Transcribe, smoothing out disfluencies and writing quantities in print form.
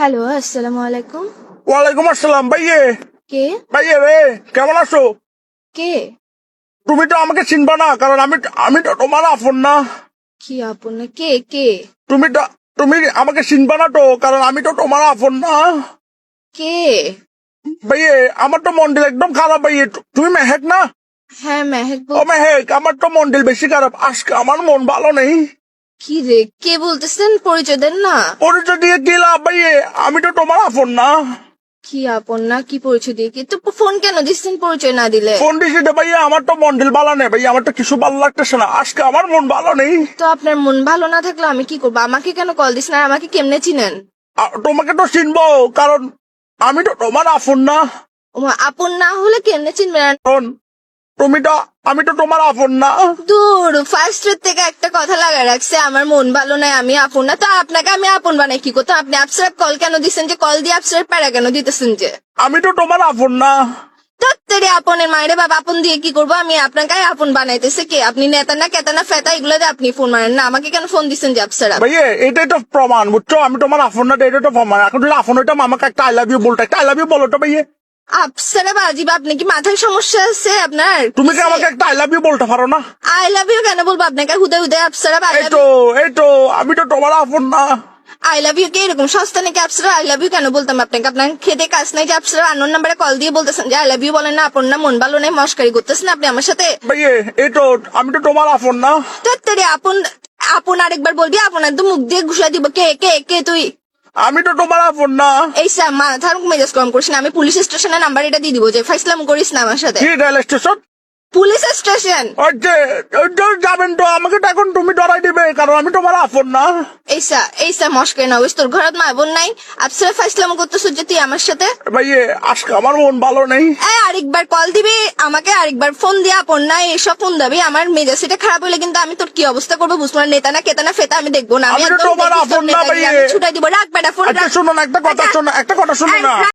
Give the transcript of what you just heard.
Hello, আসসালামু আলাইকুম। ওয়ালাইকুম আসসালাম। ভাইয়ে কে? ভাইয়ে রে, কেমন আছো? কে? তুমি তো আমাকে চিনবা না, কারণ আমি আমি তো তোমার আপন না। কি আপন না? কে কে? তুমি আমাকে চিনবা না তো, কারণ আমি তো তোমার আপন না। কে? ভাইয়ে আমার তো মন্ডল একদম খারাপ। ভাইয়ে তুমি মেহেক না? হ্যাঁ, মেহেক ও মেহেক, আমার তো মন্ডল বেশি খারাপ। আজকে আমার মন ভালো নেই। কি রে, কে বলতেছেন? পরিচয় দেন না। পরিচয় দিয়ে কি লাভ ভাইয়ে? আমি তো তোমার আপন না। কি আপন না? কি পরিচয় দিয়ে? কি তো ফোন কেন দিচ্ছেন পরিচয় না দিলে? ফোন দিছি তো ভাইয়া, আমার তো মন্ডল ভালো নেই ভাইয়া, আমার তো কিছু ভালো লাগতেছে না। আজকে আমার মন ভালো নেই। তো আপনার মন ভালো না থাকলে আমি কি করবো? আমাকে কেন কল দিস না? আমাকে কেমনে চিনেন? তোমাকে তো চিনবো, কারণ আমি তো তোমার আপন না। আপন না হলে কেমনে চিনবেন? কারণ আমি তো তোমার আপন না। দূর, ফার্স্টের থেকে একটা কথা লাগা রাখছে, আমার মন ভালো নাই, আমি আপন না। তো আপনাকে আমি আপন বানাই কি করতো? আপনি আপসারাপ কল কেন দিচ্ছেন? যে কল দিয়ে আপসারাপ প্যারা কেন দিতেছেন? যে আমি তো তোমার আপন না। তত্তরে আপনের মায়েরে বাবা, আপন দিয়ে কি করবো? আমি আপনাকে আপন বানাইতেছে কে? আপনি নেতা না কেতা না ফেতা, এগুলো দিয়ে আপনি ফোন মারেন না। আমাকে কেন ফোন দিচ্ছেন যে আপসারাপ? ভাইয়া এটাই তো প্রমাণ, বুঝছো? আমি তোমার আপন না, এটাই তো প্রমাণ। এখন যদি আপন হইতাম আমাকে একটা আই লাভ ইউ বলতো, একটা আই লাভ ইউ বলো তো ভাইয়া। আপসারাপ আজিব, আপনি কি মাথায় সমস্যা আছে আপনার? তুমি কি আমাকে একটা আই লাভ ইউ বলতে পারো না? আই লাভ ইউ কেন বলবো আপনাকে? হুদে হুদে আপসারাপ আই লাভ এই তো আমি তো তোমার আপন না। আই লাভ ইউ কে এরকম সস্তা নাকি? আপসারা আই লাভ ইউ কেন বলতাম আপনাকে? আপনার খেতে কাজ নাই যে আপসারা আননোন নাম্বারে কল দিয়ে বলতেছেন যে আই লাভ ইউ বলেন না? আপন না, মন ভালো নেই, মস্কারি করতেছেন আপনি আমার সাথে। ভাইয়া এই তো আমি তো তোমার আপন না। তত্তরে আপন আপন আরেকবার বলবি, আপন একদম মুখ দিয়ে ঘুষা দিব। কে কে কে তুই? আমি তো তোমার আপন না। এই স্যার মাথার মেজাজ কম করিস না। আমি পুলিশ স্টেশনের নাম্বার এটা দিয়ে দিব, যে ফাইসলাম করিস না আমার সাথে। কি রেল স্টেশন? Police station. ওই যে যাবেন তো, আমাকে তো এখন তুমি ডরাই দিবে, কারণ আমি তোমার আপন না। এই স্যার মস্কারি না হইস। তোর ঘরত মা বোন নাই? আপসারা ফাইসলাম করতেছ যে তুই আমার সাথে। ভাইয়া আজকে আমার মন ভালো নেই। আরেকবার কল দিবি আমাকে, আরেকবার ফোন দিয়ে আপন নাই এসব ফোন দিবি, আমার মেজাজ এটা খারাপ হলে কিন্তু আমি তোর কি অবস্থা করবো বুঝবো না। নেতা না কেতা না ফেতা আমি দেখবো না। আমি আমি তো একদম তোমার দেখিস তোর আপন না নেতাগিরি, ভাইয়া। আমি ছুটাই দিব। রাখ বেটা ফোন, আচ্ছা রাখ। শোনো না, একটা কথা শোনো না।